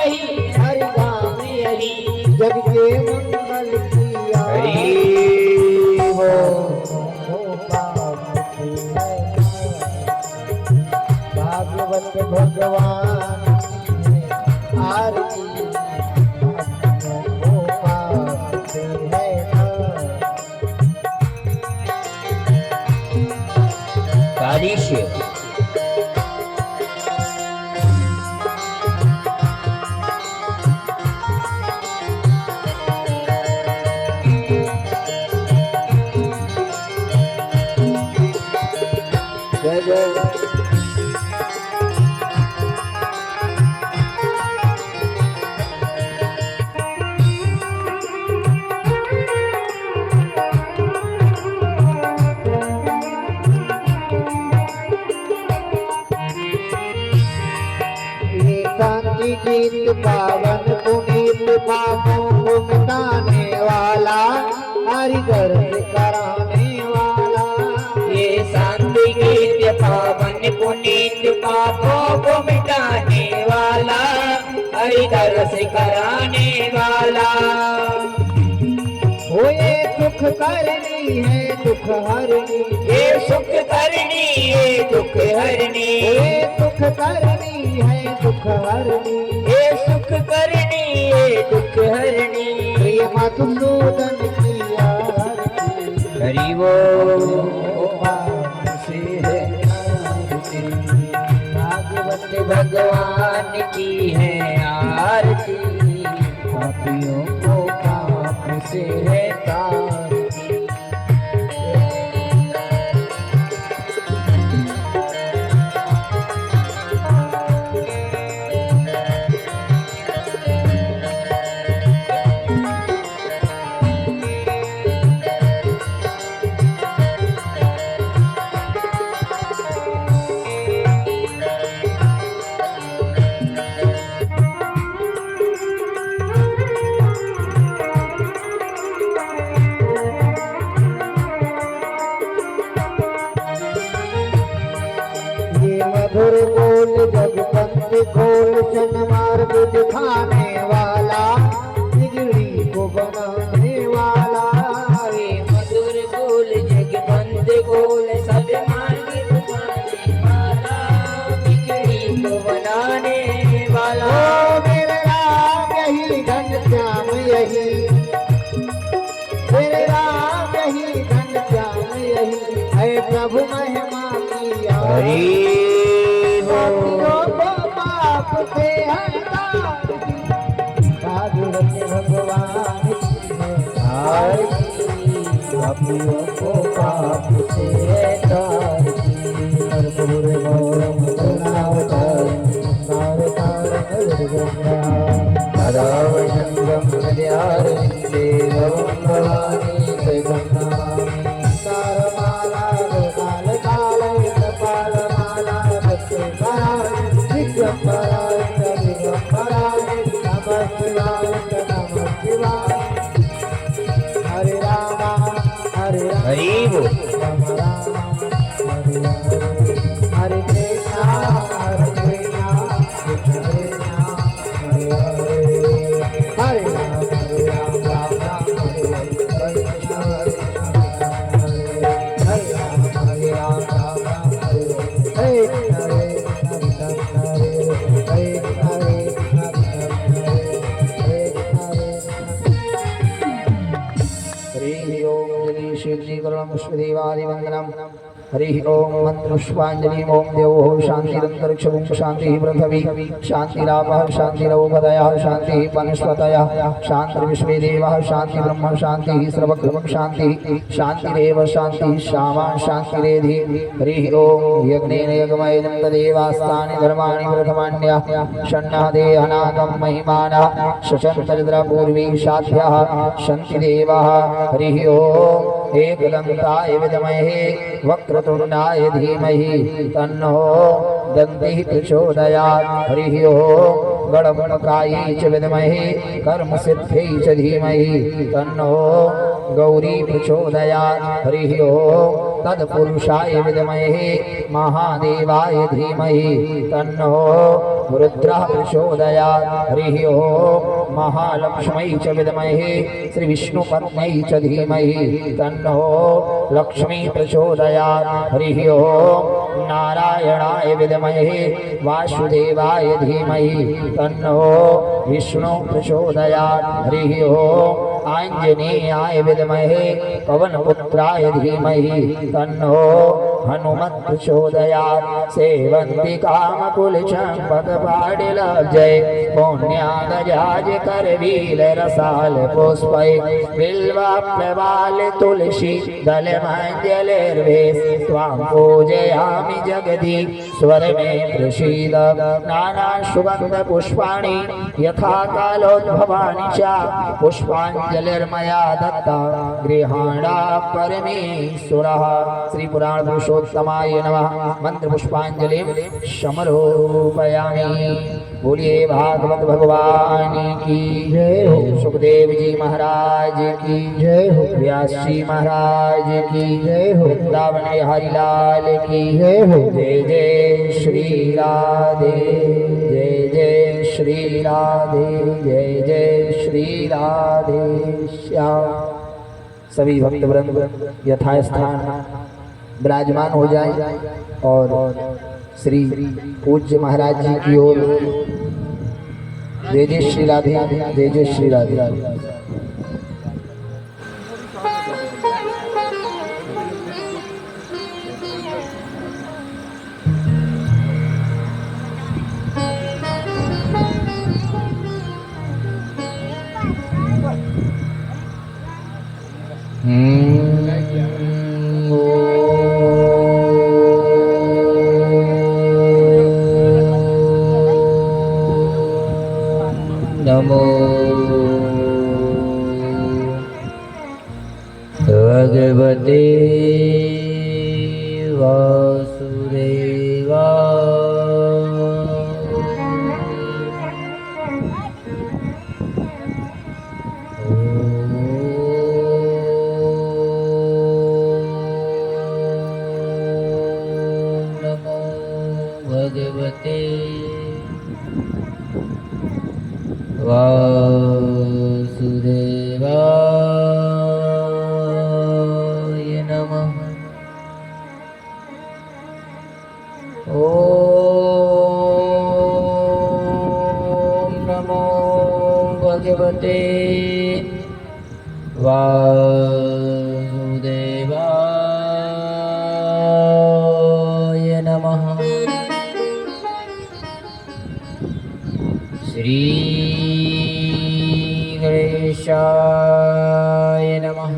यही, हरि धाम यही, जग के मंगल किया। हरि भागवत भगवान आरती है तारीश जय जय शांति गीत पावन पुनीत पापों को मिटाने वाला, हरि दर्द कराने वाला। ये शांति गीत पावन पुनीत पापों को मिटाने वाला, हरि दर्श कराने वाला। वो ये सुख करनी है दुख हरनी, ये सुख करनी ये दुख हरनी, ये सुख करनी है दुख हरनी, ये सुख करनी ये दुख हरनी। प्रिय मधुसूदन की आरती, हरि वो से है आरती। भागवत भगवान की है आरती, पापियों को पाप से है तारती। मधुर बोल जगपंथ खोल चन मार्ग दिखाने वाला, बिगड़ी को बनाने वाला। ये मधुर बोल जगबंद गोल सब मार्ग दिखाने वाला, बिगड़ी को बनाने वाला। ओ मेरे राम यही घनश्याम यही, मेरे राम यही घनश्याम यही, है प्रभु महिमा की हरि पापियों को पाप से हटाती, भागवत भगवान की है आरती। पापियों को पाप से हटाती, कर्पूर गौरम करुणावतारम संसारसारं नरावशंगं हृदयारविन्दे भवं भवानी जगन्नाथी। तारमाला गोपालकालय कपालमाला भक्तिपराय दिगंबराय दिगंबराय नमः शिवाय नमः शिवाय। हरे राम हरे राम हरि वो राम राम हरे हरे, हरे कृष्णा हरे कृष्णा कृष्ण कृष्ण हरे हरे, हरे राम राम राम हरे हरे, हरे कृष्ण हरे राम हरे राम राम राम हरे हरे, हरे कृष्ण हरे हरे हरि ओम जय श्री गुरुम पुष्पदेवादिवंदनम। हरि ओम मंत्रपुष्पांजलि। ओम देवो शांतिरंतरिक्षं शांति पृथ्वी शांतिरापः शांतिरौपदयः शांति वनस्पतयः शांतिर्विश्वे देवः शांति ब्रह्म शांति सर्वभूतं शांति शांतिरेव शांति श्यामा शांतिरेधि। हरि ओम यज्ञेन यज्ञमयं तदेवास्तानि धर्माणि प्रथमान्यः षण्णः देहनागं महिमानः शचन्तरिद्रा पूर्वी साध्याः सन्ति देवाः। हरि ओम एकदन्ताय विद्महे वक्रतुण्डाय धीमहि तन्नो दन्तिः प्रचोदयात्। हरि ओम गणगणकायै च विद्महे कर्मसिद्ध्यै च धीमहि तन्नो गौरी प्रचोदयात्। हरि ओम तत्पुरुषाय विद्महे महादेवाय धीमहि तन्नो रुद्रः प्रचोदयात् हरिः ओम महालक्ष्मै च विद्महे श्रीविष्णुपत्न्यै च धीमहि तन्नो लक्ष्मी प्रचोदयात् हरिः ओम नारायणाय विद्महे वासुदेवाय धीमहि तन्नो विष्णु प्रचोदयात् हरिः ओम आंजनेयाय विद्महे पवनपुत्राय धीमहि तन्नो हनुमत् प्रचोदयात् सेवन्ति कामकुलचम्पकपाडिलब्जै पुण्यागजाज करवील रसाल पुष्पै बिल्वाप्लवाल तुलसी दलमञ्जलिर्वेश त्वां पूजयामि जगदीश्वर मे प्रसीद नाना सुगन्ध पुष्पाणि यथा कालोद्भवानि च पुष्पाञ्जलिर्मया दत्ता गृहाणा परमेश्वरः। श्री पुराण पुरुषोत्तमाय नमः। मंत्र पुष्पांजलि समर्पयामि। बोलिए भागवत भगवान की जय हो। सुखदेव जी महाराज की जय हो। व्यास जी महाराज की जय हो। वृंदावन बिहारी लाल की जय हो। जय जय श्री राधे जय जय श्री राधे जय जय श्री राधे श्याम। सभी भक्तवृंद यथास्थान विराजमान हो जाए और श्री पूज्य महाराज जी की ओर जय जय श्री राधे जय जय श्री राधे। नमो भगवते वासुदेवाय नमः। ओम नमो भगवते वासुदेवाय नमः। श्री गणेशाय नमः।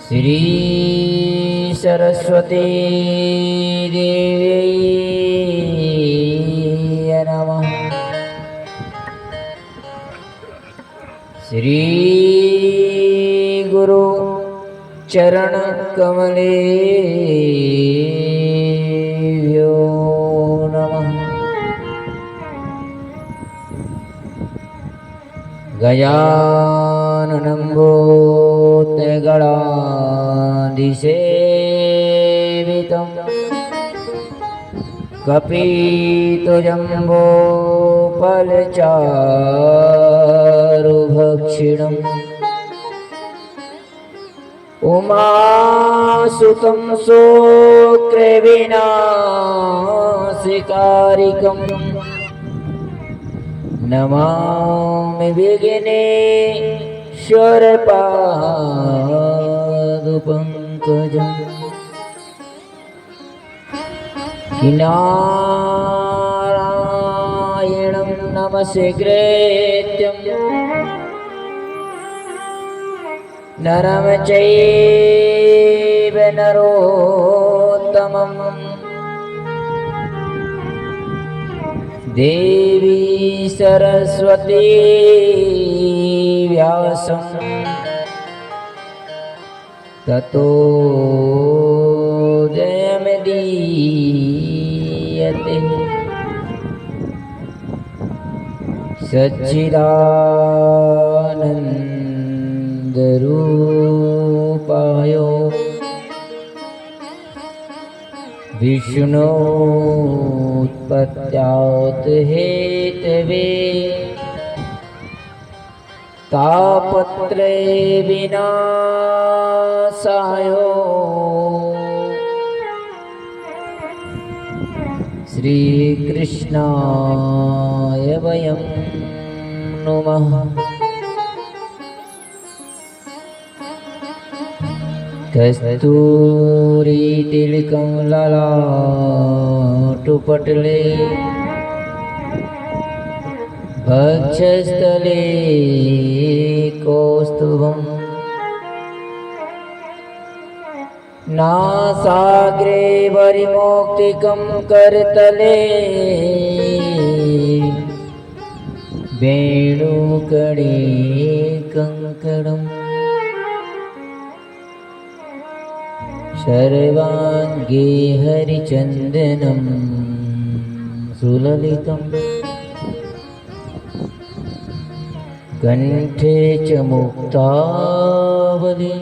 श्री सरस्वती देवी नमः। श्री गुरु चरण कमलेभ्यो नमः। गजाननं भूतगणाधिसेवितं कपितजम्बोफलचारुभक्षिणम् उमासुतं शोकविनाशिकारिकम् नमामि विघ्नेश्वरपादपङ्कजम्। नारायणं नमस्कृत्यं नरं चैव नरोत्तमम् देवी सरस्वती व्यासं ततो जयमुदीरये। सच्चिदानन्दरूपाय विष्णोत्पत्त्यात् हेतवे तापत्रय विनाशाय श्रीकृष्णाय वयं नुमः। कस्तूरीतिलकं ललाटपटले वक्षस्थले कौस्तुभम् नासाग्रे वरिमौक्तिकं करतले वेणुकणे कंकणम् सर्वाङ्गे हरिचन्दनं सुललितम् कण्ठे च मुक्तावली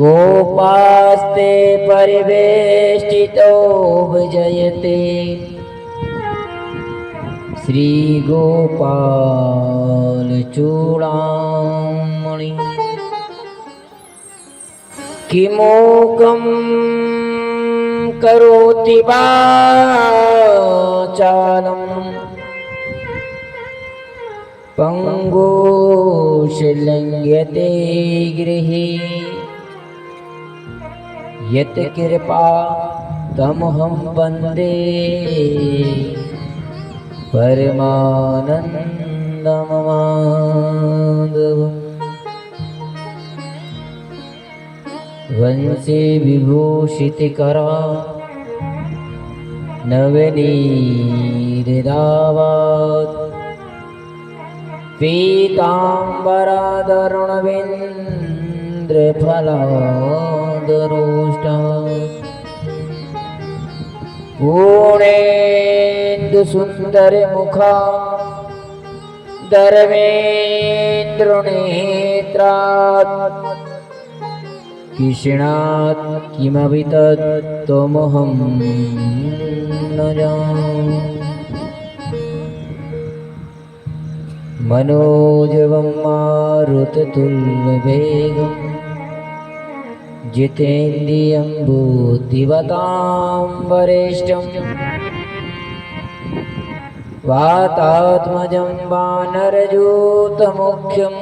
गोपास्ते परिवेष्टितो भजयते श्रीगोपालचूडामणि किमूकं करोति वाचालं पंगुशलङ्घ्यते गृहे यत्कृपा तमहं वन्दे परमानन्दमाधवम्। वंशे विभूषितकरा नवनीरदावात् पीताम्बरादरुणवेन्द्रफलादरोष्टा पूर्णेन्दुसुन्दरमुखा धर्मेन्द्रनेत्रात् कृष्णात् किमपि तत्त्वमहं न जाने। मनोजवं मारुततुल्यवेगं जितेन्द्रियं बुद्धिमतां वरिष्ठं वातात्मजं वानरयूतमुख्यं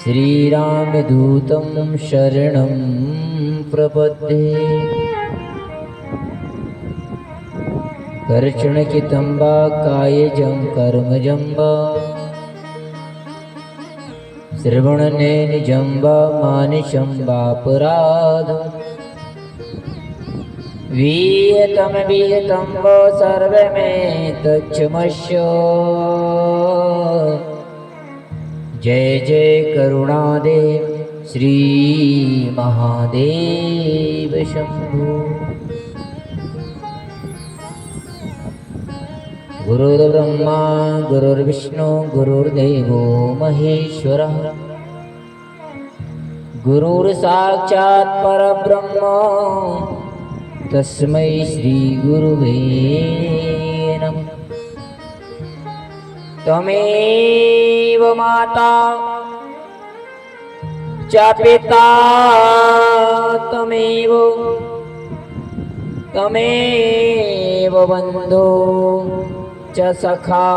श्रीरामदूतं शरणं प्रपद्ये। कर्षणकितं वा कायजं कर्मजं वा श्रवणनेनिजं वा मानसं वापराधम् विहितं वा सर्वमेतच्छमस्य। जय जय करुणादेव श्री महादेव शंभो। गुरुर्ब्रह्मा गुरुर्विष्णु गुरुर्देवो महेश्वरः गुरुर्साक्षात् परब्रह्म तस्मै श्री गुरुवे नमः। त्वमेव माता च पिता त्वमेव बन्धो च सखा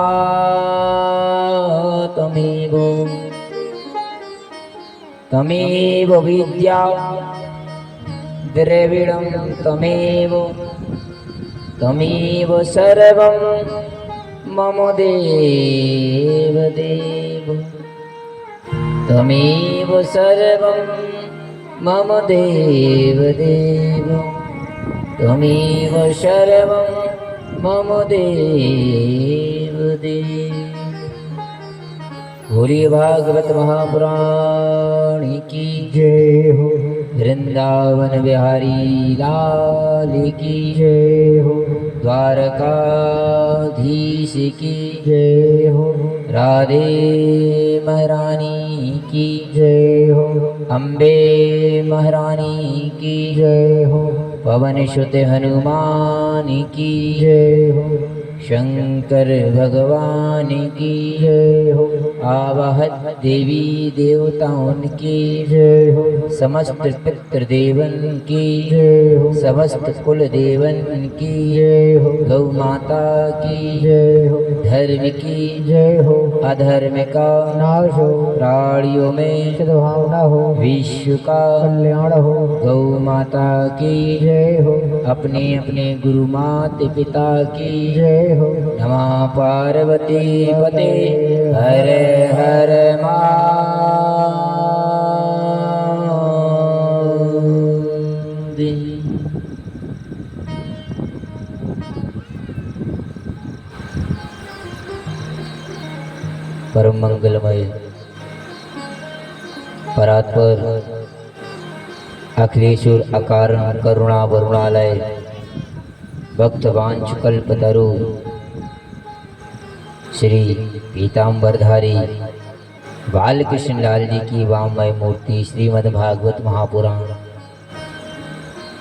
त्वमेव विद्या द्रविणं त्वमेव सर्वं मम देव त्वमेव सर्वं मम देव त्वमेव सर्वं मम देव। बोलिए भागवत महापुराण की जय हो। वृंदावन बिहारी लाल की जय हो। द्वारकाधीश की जय हो। राधे महारानी की जय हो। अम्बे महारानी की जय हो। पवन सुत हनुमान की जय हो। शंकर भगवान की जय हो। आवहत देवी देवताओं की जय हो। समस्त पितृ देवन की जय हो। समस्त कुल देवन की जय हो। गौ माता की जय हो। धर्म की जय हो। अधर्म का नाश हो। प्राणियों में सद्भावना हो। विश्व का कल्याण हो। गौ माता की जय हो। अपने अपने गुरु माता पिता की जय हो। नमः पार्वती पते हर हर महादेव। परम मंगलमय परात्पर अखिलेश्वर अकारण करुणा वरुणालय भक्तवांछ कल्पतरु श्री पीताम्बरधारी बालकृष्ण लाल जी की वाममय मूर्ति श्रीमद् भागवत महापुराण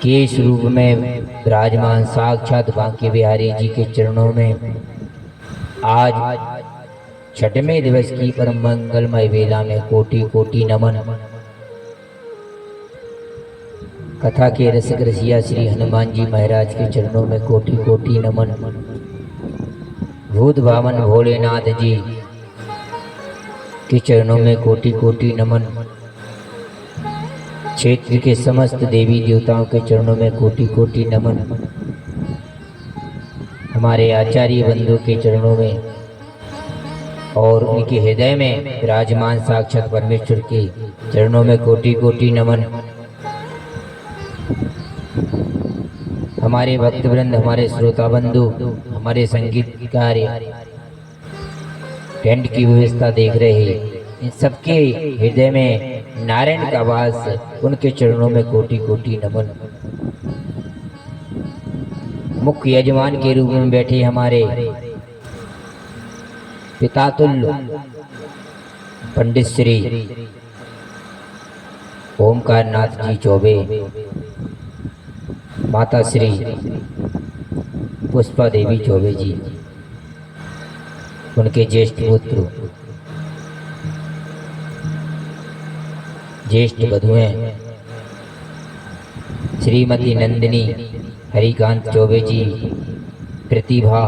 के स्वरूप में विराजमान साक्षात बांके बिहारी जी के चरणों में आज छठवें दिवस की परम मंगलमय वेला में कोटि कोटि नमन। कथा के रसिक रसिया श्री हनुमान जी महाराज के चरणों में कोटि कोटि नमन। भूत भावन भोलेनाथ जी के चरणों में कोटि कोटि नमन। क्षेत्र के समस्त देवी देवताओं के चरणों में कोटि कोटि नमन। हमारे आचार्य बंधु के चरणों में और उनके हृदय में विराजमान साक्षात परमेश्वर के चरणों में कोटि कोटि नमन। हमारे भक्तवृंद, हमारे श्रोता बंधु, हमारे संगीतकार टेंट की व्यवस्था देख रहे, इन सबके हृदय में नारायण का वास, उनके चरणों में कोटि कोटि नमन। मुख्य यजमान के रूप में बैठे हमारे पितातुल्य पंडित श्री ओमकार नाथ जी चौबे, माता श्री पुष्पा देवी चौबे जी, उनके ज्येष्ठ पुत्र ज्येष्ठ बधुएं श्रीमती नंदिनी हरिकांत चौबे जी, प्रतिभा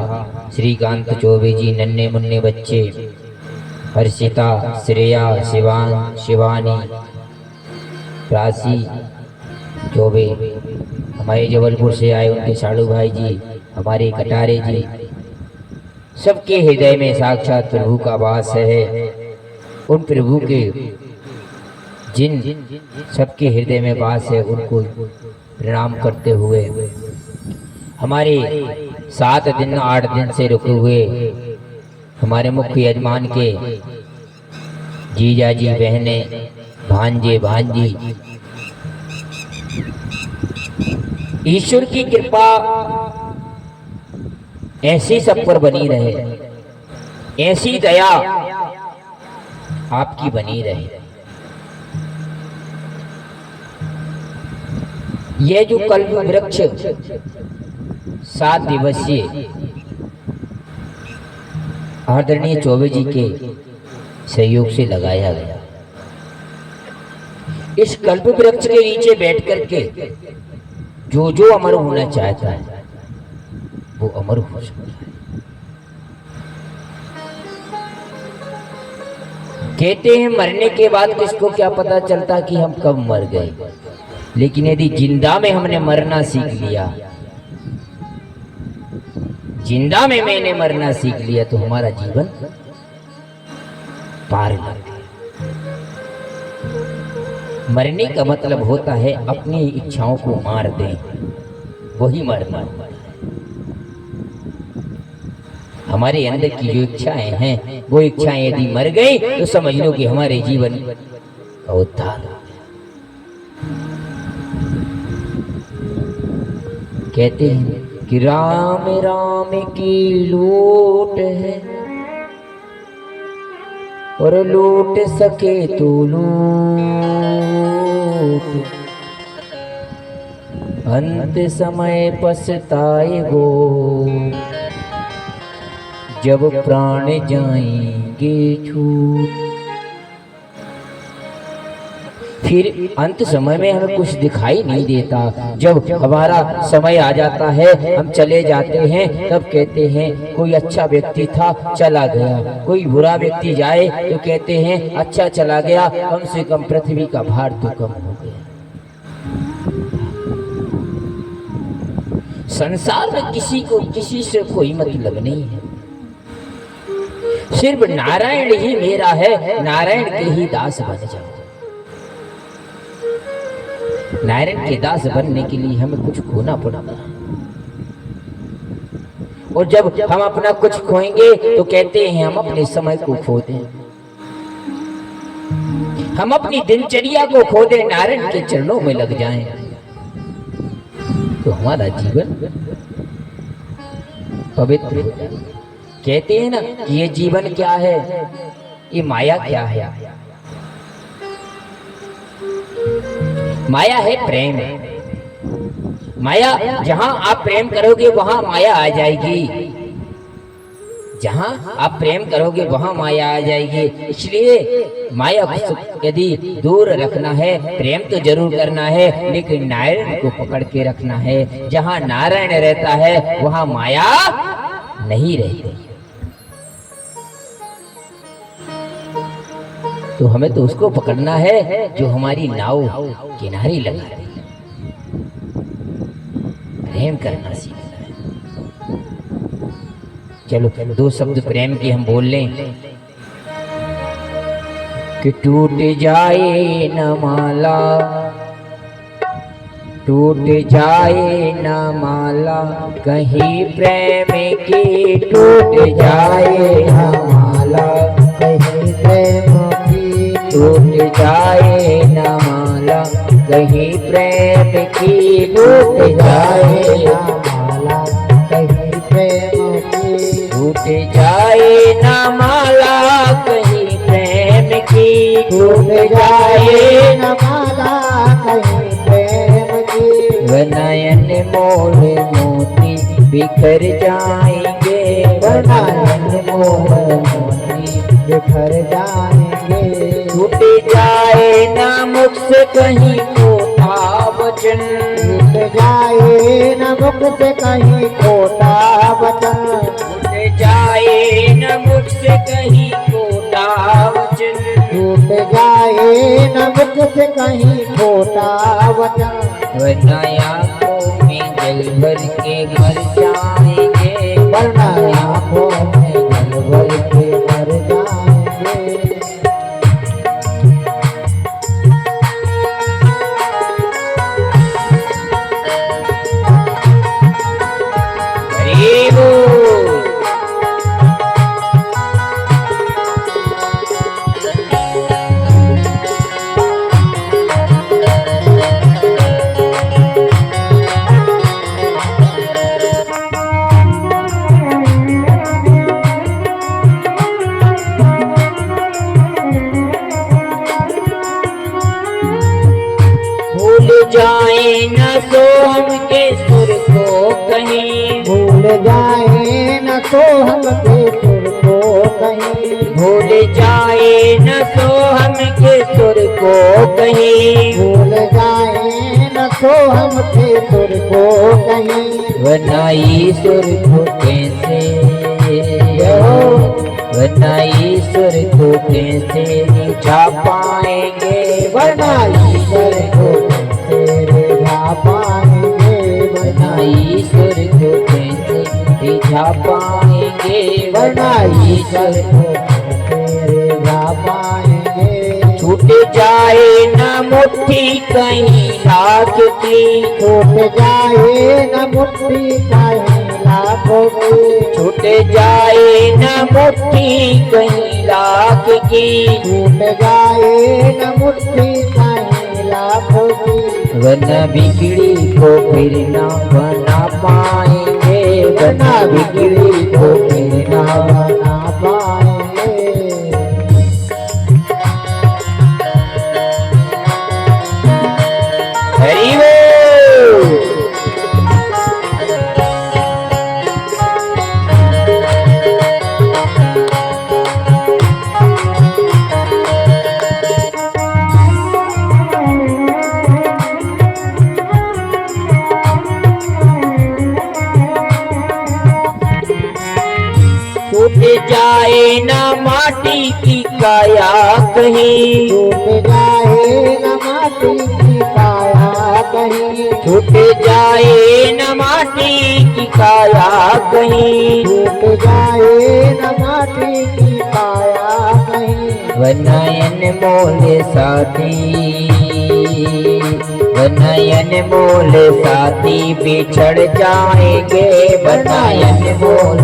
श्रीकांत चौबे जी, नन्हे मुन्ने बच्चे हर्षिता, श्रेया, शिवान, शिवानी, राशि चौबे, हमारे जबलपुर से आए उनके साड़ू भाई जी, हमारे कटारे जी, सबके हृदय में साक्षात प्रभु का वास है। उन प्रभु के जिन सबके हृदय में वास है उनको प्रणाम करते हुए हमारे 7 दिन 8 दिन से रुके हुए हमारे मुख्य यजमान के जीजा जी, बहने, भांजे, भांजी, ईश्वर की कृपा ऐसी सब पर बनी रहे, ऐसी दया आपकी बनी रहे। यह जो कल्प वृक्ष 7 दिवसीय आदरणीय चौबे जी के सहयोग से लगाया गया, इस कल्प वृक्ष के नीचे बैठ करके जो जो अमर होना चाहता है वो अमर हो सकता है। कहते हैं मरने के बाद किसको क्या पता चलता कि हम कब मर गए, लेकिन यदि जिंदा में हमने मरना सीख लिया, जिंदा में मैंने मरना सीख लिया तो हमारा जीवन पार लग गया। मरने का मतलब होता है अपनी इच्छाओं को मार दें, वही मरना। हमारे अंदर की जो इच्छाएं हैं वो इच्छाएं यदि मर गई तो समझ लो कि हमारे जीवन का उद्धार हो गया। कहते हैं कि राम राम की लूट है, और लूट सके तो लूट, अंत समय पछताएगो जब प्राण जाएंगे छूट। फिर अंत समय में हमें कुछ दिखाई नहीं देता। जब हमारा समय आ जाता है, हम चले जाते हैं, तब कहते हैं कोई अच्छा व्यक्ति था चला गया, कोई बुरा व्यक्ति जाए तो कहते हैं अच्छा चला गया, कम से कम पृथ्वी का भार तो कम हो गया। संसार में किसी को किसी से कोई मतलब नहीं है, सिर्फ नारायण ही मेरा है, नारायण के ही दास बन जाओ। नारायण के दास बनने के लिए हमें कुछ खोना पड़ता है, और जब हम अपना कुछ खोएंगे तो कहते हैं हम अपने समय को खो दें, हम अपनी दिनचर्या को खो दें, नारायण के चरणों में लग जाएं, तो हमारा जीवन पवित्र हो जाए। कहते हैं ना कि ये जीवन क्या है, ये माया क्या है? माया है प्रेम। माया, जहां आप प्रेम करोगे वहां माया आ जाएगी, जहां आप प्रेम करोगे वहां माया आ जाएगी। इसलिए माया को यदि दूर रखना है, प्रेम तो जरूर करना है, लेकिन नारायण को पकड़ के रखना है। जहां नारायण रहता है वहां माया नहीं रहती। तो हमें तो उसको पकड़ना है जो हमारी नाव किनारे लगा रही है, प्रेम करना सीखना है। चलो दो शब्द प्रेम के हम बोल लें कि टूट जाए न माला, टूट जाए न माला कहीं प्रेम की, टूट जाए न माला कहीं प्रेम की, टूट जाए न माला कहीं प्रेम की, टूट जाए न माला कहीं प्रेम की, टूट जाए न माला कहीं प्रेम की, टूट जाए न माला कहीं प्रेम की, नयन मोल मोती बिखर जाएंगे, नयन मोल मोती बिखर जाएंगे, टूट जाए ना मुख से कहीं खोटा वचन, टूट जाए ना मुख से कहीं खोटा वचन, टूट जाए ना मुख से कहीं खोटा वचन, टूट जाए ना मुख से कहीं खोटा वचन, वरना आँखों में जल भर के मर जाएंगे, वरना आँखों में जल भर के मर जाएंगे। जाए न तो हम के सुर को कहीं, भूल जाए न तो हम के सुर को कहीं, भूल जाए न तो हम के सुर को कहीं, भूल जाए न तो हम के सुर को कहीं, वरना ईश्वर को कैसे, वरना ईश्वर को कैसे रिझा पाएंगे, वरना ईश्वर को पाएंगे, वरना ईश्वर को कैसे रिझा पाएंगे, वरना ईश्वर को कैसे रिझा पाएंगे, छूट जाए न मुट्ठी कहीं लाख की, छूट जाए न मुट्ठी कहीं लाखों की, छूट जाए न मुट्ठी कहीं लाख की, छूट जाए न मुट्ठी कहीं लाखों की, वरना बिगड़ी को फिर ना बना पाएंगे, वरना बिगड़ी को फिर ना बना पाएंगे। जाए ना माटी की काया कहीं, छूट जाए न माटी की काया कहीं, छूट जाए न माटी की काया कहीं, छूट जाए न माटी की काया कहीं। वनयन मोल साथी, वनयन मोल साथी बिछड़ जाएंगे, वनयन मोल,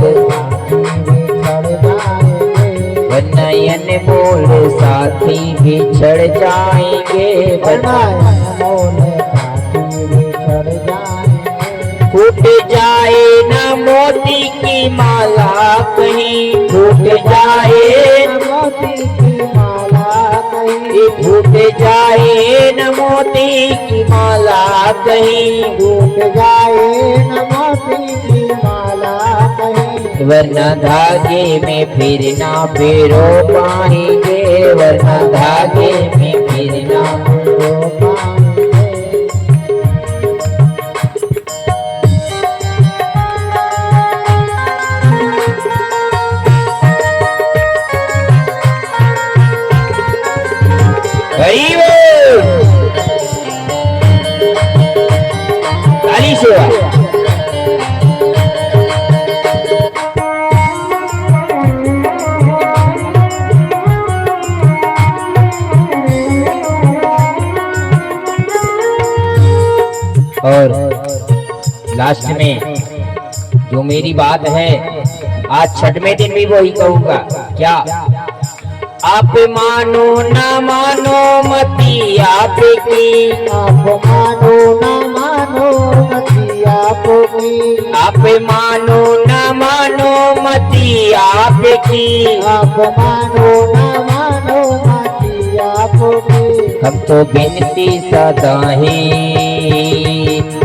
बिछड़ जाएंगे, वनयन मोल साथी बिछड़ जाएंगे, वनयन मोल साथी बिछड़ जाएंगे। फूट जाए न मोती की माला कहीं, फूट जाए न मोती की माला कहीं, फूट जाए न मोती की माला कहीं, छूट जाए न मोती की माला कहीं। वरना धागे में फिर ना फेरो पाएंगे, वरना धागे में फिर ना रो पाएंगे। हरी बोल, काली सेवा। और लास्ट में जो मेरी बात है, आज छठवें दिन भी वही कहूंगा। क्या आप मानो ना मानो मती आपकी, आप मानो न मानो मती आपकी, आप मानो ना मानो मती आपकी, आप मानो न मानो मती आपकी। हम तो बिनती सदा ही,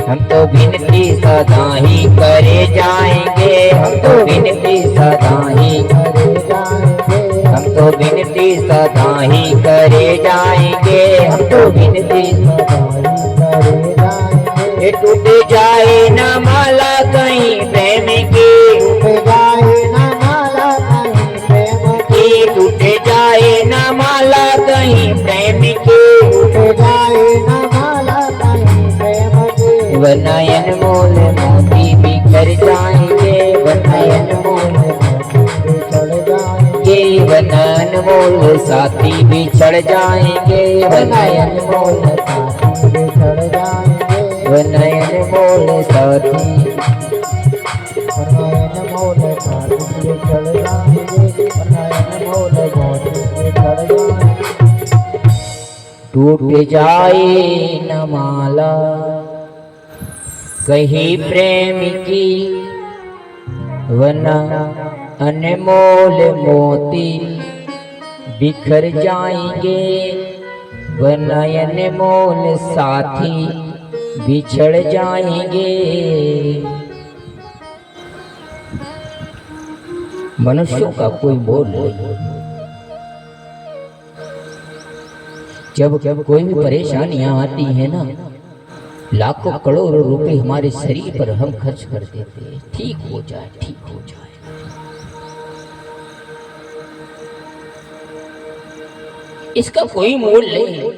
हम तो बिनती सदा ही करे जाएंगे, हम तो बिनती सदा ही, करे जाएंगे, हम तो बिनती सदा ही करे जाएंगे, हम तो बिनती सदाई करे जाएंगे। ये टूट जाए ना माला कहीं प्रेम की, टूट जाए न माला कहीं प्रेम की, ये टूट जाए ना माला कहीं प्रेम की, टूट जाए न माला कहीं प्रेम की। वनयन मोल मोती बिखर जाएंगे, वनयन मोल बिछड़ जाएंगे, वनयन मोल साथी बिछड़ जाएंगे, वनयन मोल साथी बिछड़ जाएंगे, वनयन मोल साथी वरनयन मोल साथी बिछड़ जाएंगे, वरनयन मोल साथी बिछड़ जाएंगे। टूट जाए न माला कहीं प्रेम की, वरना अनमोल मोती बिखर जाएंगे, वरना अनमोल साथी बिछड़ जाएंगे। मनुष्यों का कोई मोल नहीं। जब कोई भी परेशानियां आती है ना, लाखों करोड़ों रुपए हमारे शरीर पर हम खर्च कर देते हैं, ठीक हो जाए, ठीक हो जाए। इसका कोई मोल नहीं।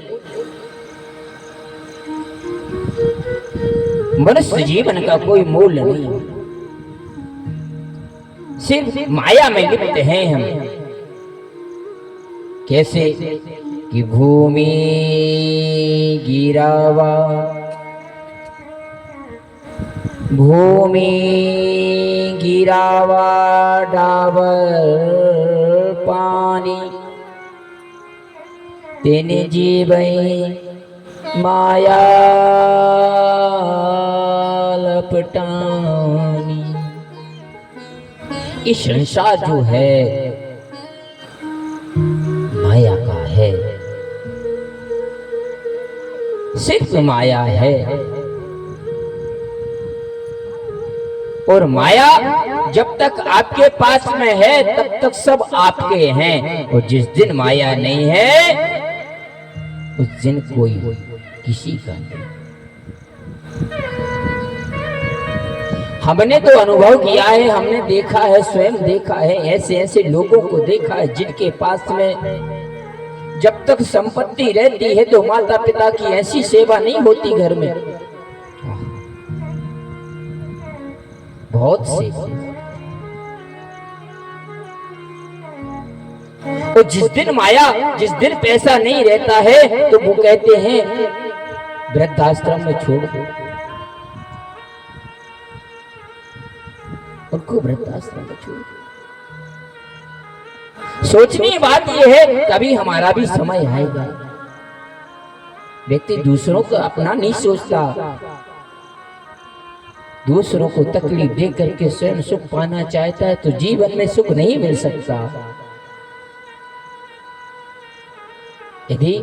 मनुष्य जीवन का कोई मोल नहीं, सिर्फ माया में लिप्त हैं हम। कैसे कि भूमि गिरावा, भूमि गिरावा डाबर पानी, तेने जीवई माया लपटानी। ये संसार जो है माया का है, सिर्फ माया है। और माया जब तक आपके पास में है तब तक सब आपके हैं, और जिस दिन माया नहीं है उस दिन कोई किसी का नहीं। हमने तो अनुभव किया है, हमने देखा है, स्वयं देखा है, ऐसे ऐसे लोगों को देखा है जिनके पास में जब तक संपत्ति रहती है तो माता पिता की ऐसी सेवा नहीं होती घर में। बहुत से तो जिस दिन माया, जिस दिन पैसा नहीं रहता है तो वो कहते हैं वृद्धाश्रम में छोड़ दो, उनको वृद्धाश्रम में छोड़ दो। सोचने की बात यह है कभी हमारा भी समय आएगा। व्यक्ति दूसरों को अपना नहीं सोचता, दूसरों को तकलीफ दे करके स्वयं सुख पाना चाहता है तो जीवन में सुख नहीं मिल सकता। यदि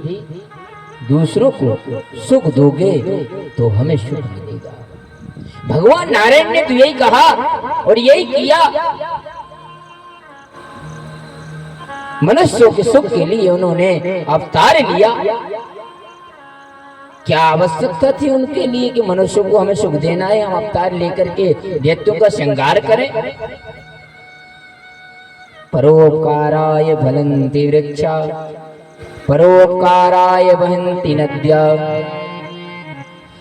दूसरों को सुख दोगे तो हमें सुख मिलेगा। भगवान नारायण ने तो यही कहा और यही किया। मनुष्यों के सुख के लिए उन्होंने अवतार लिया। क्या आवश्यकता थी उनके लिए कि मनुष्यों को हमें सुख देना है, हम अवतार लेकर के दैत्यों का श्रृंगार करें। परोपकाराय फलन्ति वृक्षा, परोपकाराय वहन्ति नद्या।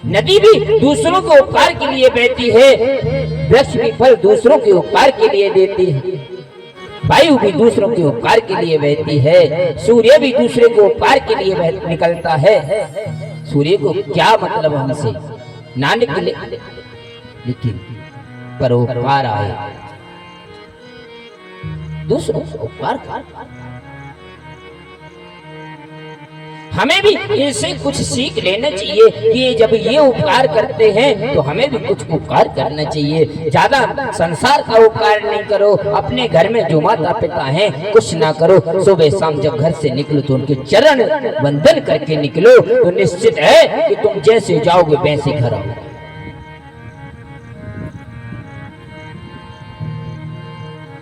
नदी भी दूसरों के उपकार के लिए बहती है, वृक्ष भी फल दूसरों के उपकार के लिए देती है, वायु भी दूसरों के उपकार के लिए बहती है, सूर्य भी दूसरे को उपकार के लिए निकलता है। सूर्य को क्या मतलब हमसे ना निकले, लेकिन परोपकार आए, दूसरों को उपकार। हमें भी इनसे कुछ सीख लेना चाहिए कि जब ये उपकार करते हैं तो हमें भी कुछ उपकार करना चाहिए। ज्यादा संसार का उपकार नहीं करो, अपने घर में जो माता पिता हैं कुछ ना करो। सुबह शाम जब घर से निकलो तो उनके चरण वंदन करके निकलो तो निश्चित है कि तुम जैसे जाओगे वैसे घर आओगे।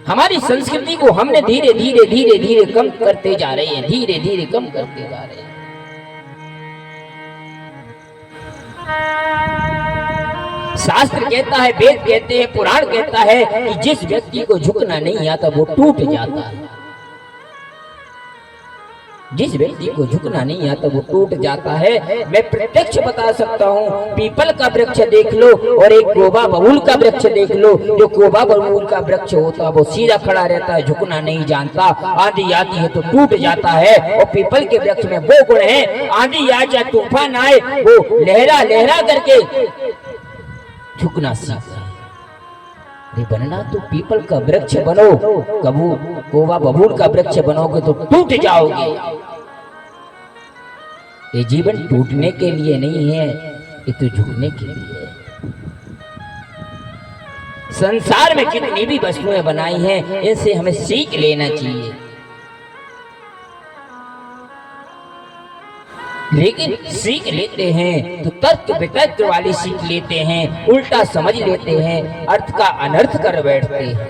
हमारी संस्कृति को हमने धीरे धीरे धीरे धीरे कम करते जा रहे हैं, धीरे धीरे कम करते जा रहे हैं। शास्त्र कहता है, वेद कहते हैं, पुराण कहता है कि जिस व्यक्ति को झुकना नहीं आता वो टूट जाता है। जिस व्यक्ति को झुकना नहीं आता वो टूट जाता है। मैं प्रत्यक्ष बता सकता हूँ, पीपल का वृक्ष देख लो और एक गोबा बबूल का वृक्ष देख लो। जो गोबा बबूल का वृक्ष होता है वो सीधा खड़ा रहता है, झुकना नहीं जानता। आंधी आती है तो टूट जाता है। और पीपल के वृक्ष में वो गुण है, आंधी आए चाहे तूफान आए वो लहरा लहरा करके झुकना सीखता है। बनना तो पीपल का वृक्ष बनो, कबू गोवा बबूल का वृक्ष बनोगे तो टूट जाओगे। ये जीवन टूटने के लिए नहीं है, ये तो झुकने के लिए है। संसार में कितनी भी वस्तुएं बनाई हैं, इनसे हमें सीख लेना चाहिए। लेकिन सीख लेते हैं तो तर्क वितर्क वाली सीख लेते हैं, उल्टा समझ लेते हैं, अर्थ का अनर्थ कर बैठते हैं।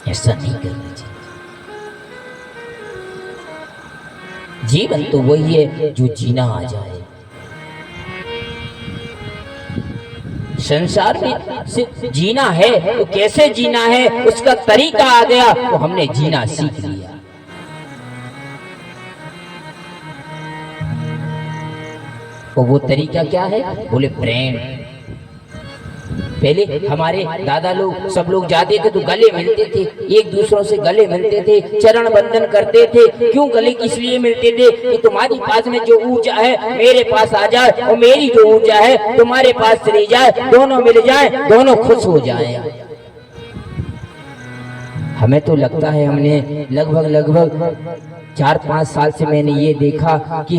ऐसा नहीं करना चाहिए। जीवन तो वही है जो जीना आ जाए। संसार में सिर्फ जीना है तो कैसे जीना है उसका तरीका आ गया तो हमने जीना सीख लिया। और वो तरीका क्या है? बोले प्रेम। पहले हमारे दादा लोग सब लोग जाते थे तो गले मिलते थे, एक दूसरों से गले मिलते थे, चरण बंदन करते थे। क्यों गले इसलिए मिलते थे कि तुम्हारी पास में जो ऊर्जा है मेरे पास आ जाए और मेरी जो ऊर्जा है तुम्हारे पास चली जाए, दोनों मिल जाए, दोनों खुश हो जाए। हमें तो लगता है हमने लगभग 4-5 साल से मैंने ये देखा कि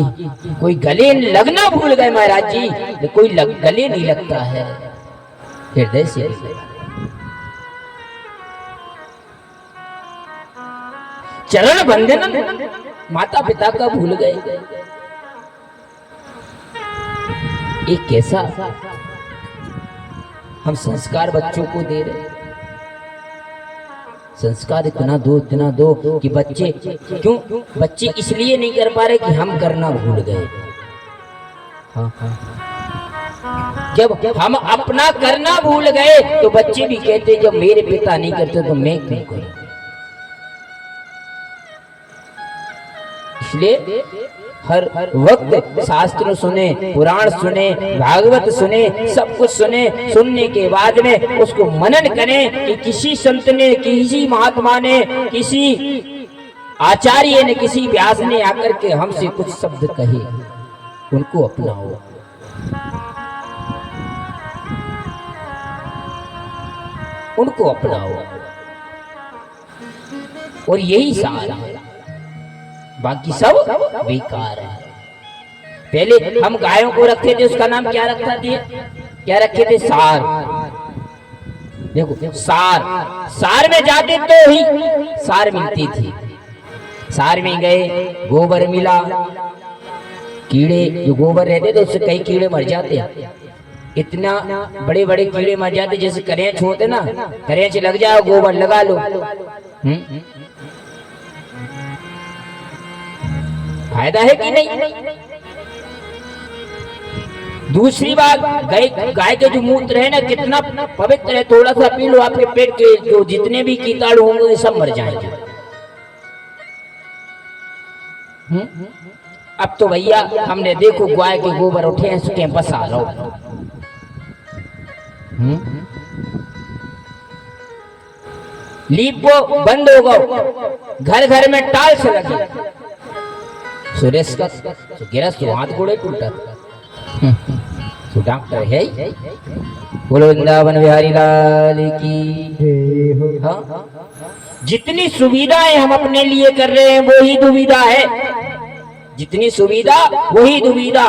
कोई गले लगना भूल गए महाराज जी, कोई गले नहीं लगता है हृदय से। चरण बंधन माता पिता का भूल गए। ये कैसा हम संस्कार बच्चों को दे रहे। संस्कार इतना दो कि बच्चे क्यों बच्चे इसलिए नहीं कर पा रहे कि हम करना भूल गए। हाँ, जब हम अपना करना भूल गए तो बच्चे भी कहते जब मेरे पिता नहीं करते तो मैं क्यों करूं। इसलिए हर वक्त शास्त्र सुने, पुराण सुने, भागवत सुने, सब कुछ सुने। सुनने के बाद में उसको मनन करें कि किसी संत ने, किसी महात्मा ने, किसी आचार्य ने, किसी व्यास ने आकर के हमसे कुछ शब्द कहे, उनको अपनाओ। उनको अपनाओ और यही सार है, बाकी सब बेकार है। पहले हम गायों को रखते थे, उसका नाम क्या रखते थे? क्या रखे थे? सार। देखो सार, सार में जाते तो ही सार मिलती थी। सार में गए, गोबर मिला, कीड़े जो गोबर रहते थे उससे कई कीड़े मर जाते, इतना बड़े बड़े कीड़े मर जाते, जैसे करेंच होते ना, करेंच लग जाओ गोबर लगा लो, फायदा है कि नहीं? दूसरी बात, गाय के जो मूत्र है ना कितना पवित्र है, थोड़ा सा पी लो, आपके पेट के जो जितने भी कीटाणु होंगे सब मर जाएंगे। अब तो भैया हमने देखो गाय के गोबर उठे हैं, उसके बसा लो। लीप वो बंद हो गो, घर घर में टाइल्स लगी। सुरेश का गिरा तो हाथ गोड़े टूटा, तो डॉक्टर है। बोलो वृंदावन बिहारी लाल की। हाँ, जितनी सुविधाएं हम अपने लिए कर रहे हैं वो ही दुविधा है। जितनी सुविधा वही दुविधा।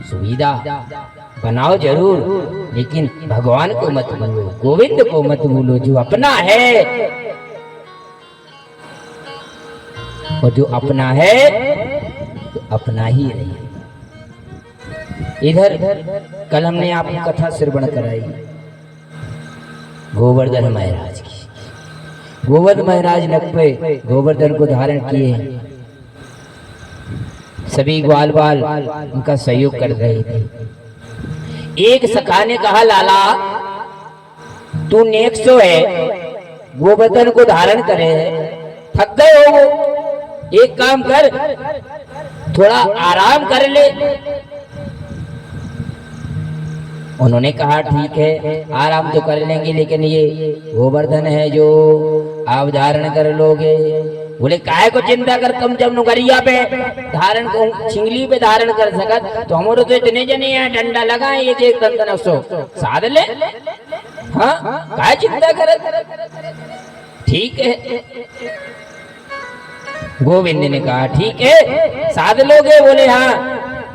सुविधा बनाओ जरूर, लेकिन भगवान को मत भूलो, गोविंद को मत भूलो, जो अपना है। और जो अपना है तो अपना ही रहे। इधर कल हमने आपको कथा श्रवण कराई गोवर्धन महाराज की। गोवर्धन महाराज नक पे गोवर्धन को धारण किए, सभी ग्वाल बाल उनका सहयोग कर रहे थे। एक सखा ने कहा, लाला तू नेक्सो है, गोवर्धन को धारण करे, थक गए हो, एक काम कर, थोड़ा आराम कर ले। उन्होंने कहा ठीक है, आराम तो कर लेंगे, लेकिन ये गोवर्धन है जो आप धारण कर लोगे। बोले काहे को चिंता कर, तुम जब नुगरिया पे धारण को, छिंगली पे धारण कर सकत तो हमारे तो इतने जने हैं, डंडा लगाए ये देख दंतन सो साध ले। हाँ, काहे चिंता कर, ठीक है। गोविंद ने कहा ठीक है, साध लोगे? बोले हाँ।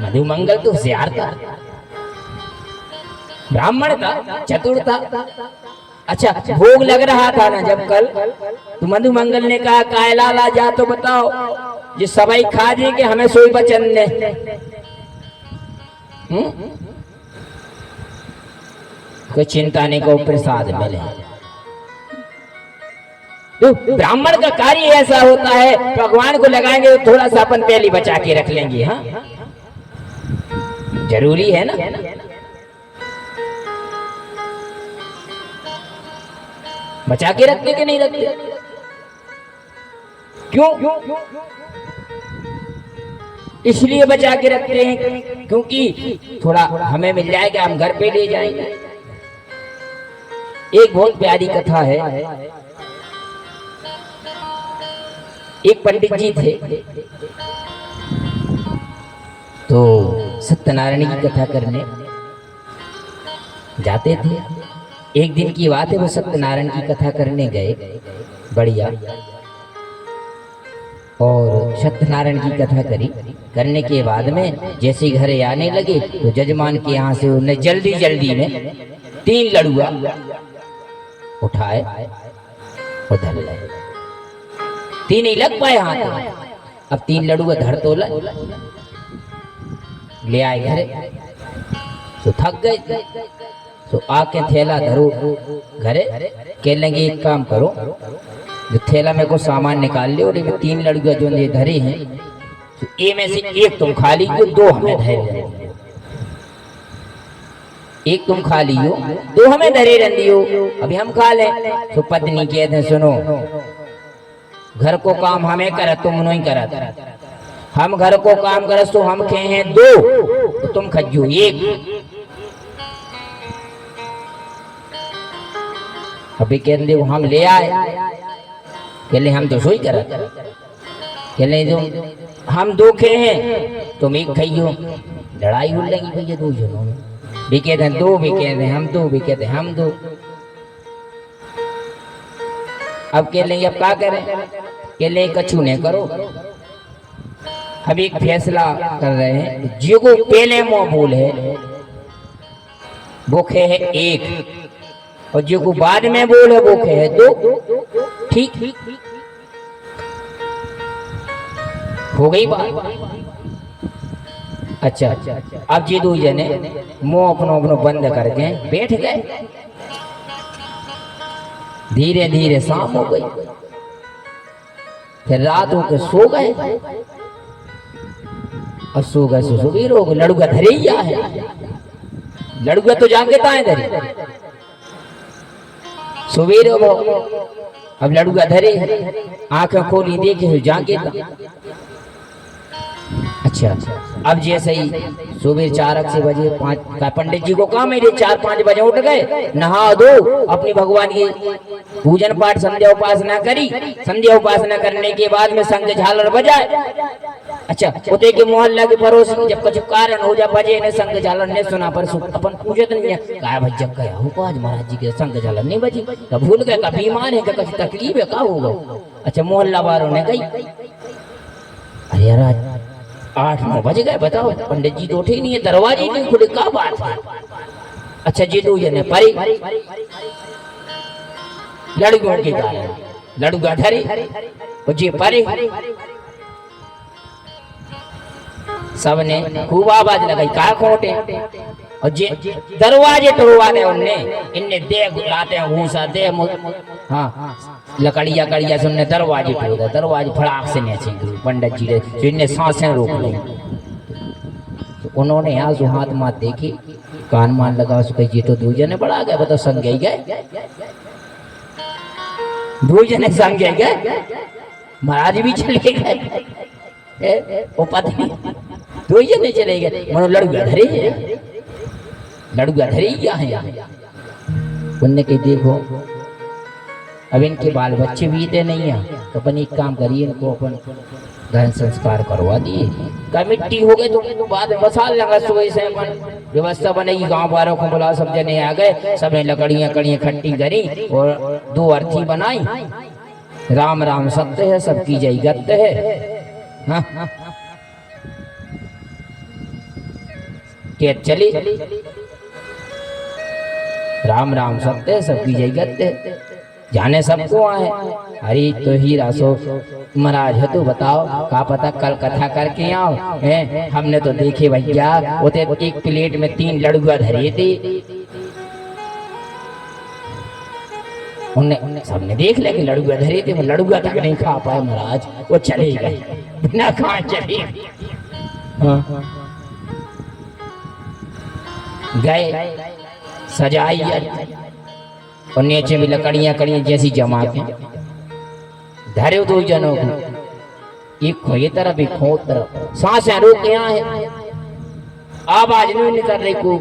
मधुमंगल तो होशियार था, ब्राह्मण था, चतुर था। अच्छा, भोग लग रहा था ना जब कल, तो मधुमंगल ने कहा कायला ला जा तो बताओ, ये सबाई खा जे के हमें सोई बचन ने। कोई चिंता नहीं को प्रसाद मिले। तो ब्राह्मण का कार्य ऐसा होता है, भगवान को लगाएंगे तो थोड़ा सा अपन पहले बचा के रख लेंगे। हाँ, जरूरी है ना। बचा के रखते कि नहीं रखते? क्यों? इसलिए बचा के रखते हैं क्योंकि थोड़ा हमें मिल जाएगा, हम घर पे ले जाएंगे। एक बहुत प्यारी कथा है। एक पंडित जी थे, तो सत्यनारायण की कथा करने जाते थे। एक दिन की बात है, वो सत्यनारायण की कथा करने गए, बढ़िया। और सत्यनारायण की कथा करने के बाद में जैसे घरे आने लगे तो जजमान के यहाँ से उन्हें जल्दी जल्दी में 3 लड़ुआ उठाए और धर लाए। 3 ही लग पाए हाथ। अब 3 लड़ुआ धर तो ले आए घरे, तो थक गए, तो आके थैला धरो घरे, कह लेंगे एक काम करो, जो थैला में को सामान निकाल ले और 3 लड़ुआ जो ये धरे हैं तो ए में से एक तुम खा लीजिए, दो हमें धरे रहने। एक तुम खा लियो, दो हमें धरे रह दियो, अभी हम खा ले। तो पत्नी कहते सुनो, घर को काम हमें करत, तुम नहीं करत। हम घर को काम करत तो हम खे हैं दो, तो तुम खज्जू एक। अभी कहते देखो हम ले आए, कहले हम तो सोई करत, कहले जो हम दो खे हैं तुम एक खाइयो। लड़ाई हो लगी भैया दो जनों में, भी कहते हैं दो, भी कहते हैं हम दो, भी कहते हैं हम दो। अब कह लेंगे अब क्या करें, कह ले कछु नहीं करो। अब एक फैसला कर रहे हैं, जो को पहले मुंह बोल है वो खे है एक, और जो को बाद में बोल है वो खे है दो। ठीक हो गई बात। अच्छा, अब जी दो जने मुंह अपनो अपनो बंद करके बैठ गए। धीरे धीरे शाम हो गई, फिर रात होकर सो गए। और सो गए सो सुबह हो गए। लड़ुआ धरे ही है, लड़ुआ तो जाके ताए धरे सुबह हो। अब लड़ुआ धरे, आंखें खोली देखे जाके। अच्छा, अब जैसे ही सुबह 4 बजे 5 का पंडित जी को काम है, 4-5 बजे उठ गए, नहा दो, अपनी भगवान की पूजन पाठ संध्या उपासना करी। संध्या उपासना करने के बाद में शंख झालर बजाए। अच्छा, उते के मोहल्ला के पड़ोस जब कुछ कारण हो जा बजे ने शंख झालर ने सुना, पर अपन पूछे तो नहीं कहा भाई जब गया हो आज महाराज जी के शंख झालर नहीं बजी, कब भूल गए, कब बीमार है, कुछ तकलीफ है, का होगा। अच्छा, मोहल्ला वालों ने गई, अरे यार 8-9 बज गए, बताओ पंडित जी तो उठे ही नहीं है, दरवाजे नहीं खुले, क्या बात है। अच्छा जी दो जने परी लड़कियों के कारण लड़ुआ धरे और जी परी, सबने खूब आवाज लगाई का खोटे, और जे दरवाजे तोड़वाने उनने, इनने दे लाते हैं भूसा दे, हाँ लकड़िया कड़िया से उनने दरवाजे तोड़ा, दरवाजे फड़ाक से नीचे गिरे। पंडित जी ने जो इनने सांसें रोक ली, तो उन्होंने आंसू हाथ माथ देखी, कान मान लगा उसको, ये तो दो जने बढ़ा गए, बताओ संग गए, दो जने संग गए, महाराज भी चले गए, वो पत्नी दो जने चले गए। मनो लड़ुआ धरे है, लड़ुआ धरे ही क्या है। उनने के देखो अब इनके बाल बच्चे भी इतने नहीं है, तो अपन एक काम करिए, इनको अपन धन संस्कार करवा दिए। कमिट्टी हो गई तो बाद में बसा लगा, सुबह से अपन व्यवस्था बनेगी, गांव वालों को बुला, सब जने आ गए, सबने लकड़ियां कड़ियां खट्टी करी और 2 अर्थी बनाई। राम राम सत्य है, सबकी जय गत्य है। हाँ के चली, राम राम सत्य है, सबकी जय गत्य है, जाने सबको आए। अरे तो ही रासो महाराज है, तो बताओ का पता कल कथा करके आओ हैं। हमने तो देखे भैया, वो तो एक प्लेट में 3 लड़ुआ धरे थे, उन्हें सबने देख लिया कि लड़ुआ धरे थे, लड़ुआ तक नहीं खा पाए महाराज, वो चले गए बिना खाए चले गए। सजाई और नीचे भी लकड़ियां कड़ियां जैसी जमा के धरे 2 जनों को, एक खोए तरफ एक खो तरफ, सांसें रोक यहाँ है, आवाज नहीं निकल रही को।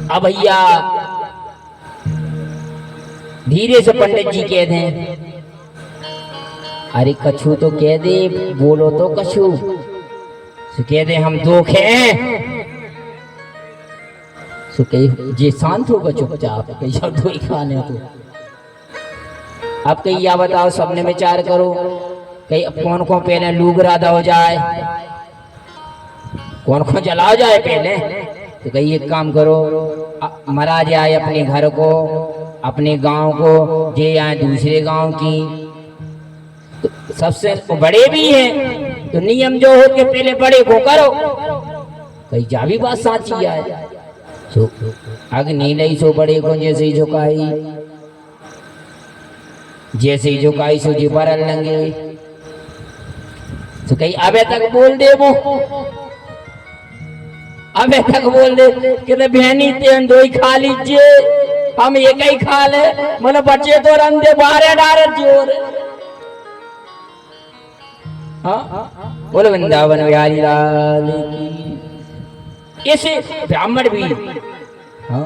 अब भैया धीरे से पंडित जी कह दें, अरे कछु तो कह दे, बोलो तो कछु कह दे, हम 2 खे ये शांत होगा चुपचाप, कई शब्द ही खाने तो। अब कहीं या बताओ, सबने विचार करो, कहीं कौन को पहले लूग राधा हो जाए, कौन को जला जाए पहले, तो कहीं एक काम करो, महाराज आए अपने घर को, अपने गांव को, जे आए दूसरे गांव की, तो सबसे बड़े भी हैं, तो नियम जो हो के पहले बड़े को करो। कहीं जा भी बात साची है, अग्नि नहीं सो बड़े को जैसे ही झुकाई, जैसे ही झुकाई सो जी बरल लेंगे। तो कहीं अबे तक बोल दे वो, अबे तक बोल दे कि बहनी तेन दो ही खा लीजिए, हम एक ही खा ले, मतलब बच्चे तो रंधे बारे डारे जोर। हाँ बोलो वृंदावन बिहारी लाल की। ऐसे ब्राह्मण भी, हाँ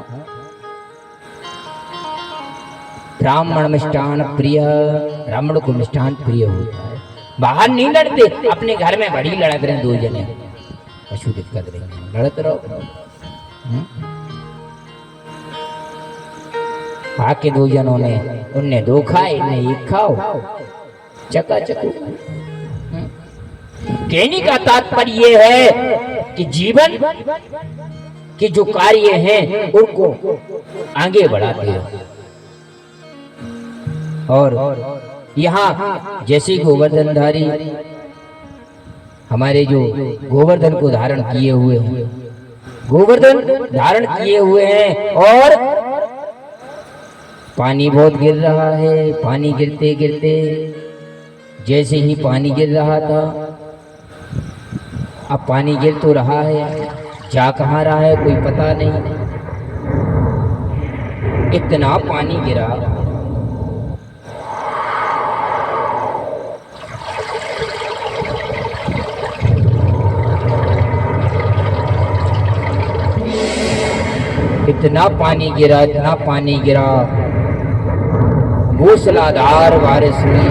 ब्राह्मण मिष्ठान प्रिय, ब्राह्मण को मिष्ठान प्रिय होता है। बाहर नहीं लड़ते, अपने घर में बड़ी लड़क रहे दो जने, पशु दिक्कत रही लड़त रहो। आके दो जनों ने, उनने दो खाए, इन्हें एक खाओ, चका चकू। कहने का तात्पर्य है कि जीवन के जो कार्य हैं उनको आगे बढ़ाते हैं। और यहाँ जैसे गोवर्धनधारी हमारे जो गोवर्धन को धारण किए हुए हैं, गोवर्धन धारण किए हुए हैं, और पानी बहुत गिर रहा है। पानी गिरते गिरते जैसे ही पानी गिर रहा था, अब पानी गिर तो रहा है, जा कहाँ रहा है कोई पता नहीं। इतना पानी गिरा, इतना पानी गिरा, इतना पानी गिरा, मूसलाधार बारिश हुई।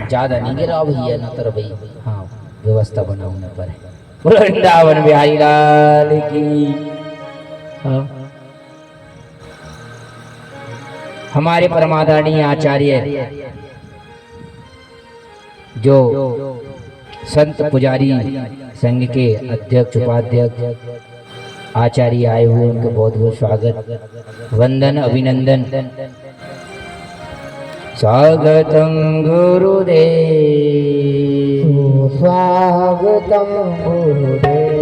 ज्यादा नहीं गिरा भैया, न तर भाई, हाँ व्यवस्था बनाने पर है। बोलो वृंदावन बिहारी लाल की। हाँ हमारे परमादरणीय आचार्य जो संत पुजारी संघ के अध्यक्ष उपाध्यक्ष आचार्य आए हुए, उनको बहुत बहुत स्वागत, वंदन, अभिनंदन। स्वागतम गुरुदेव, स्वागतम गुरुदेव,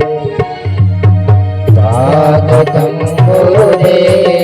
स्वागतम गुरुदेव,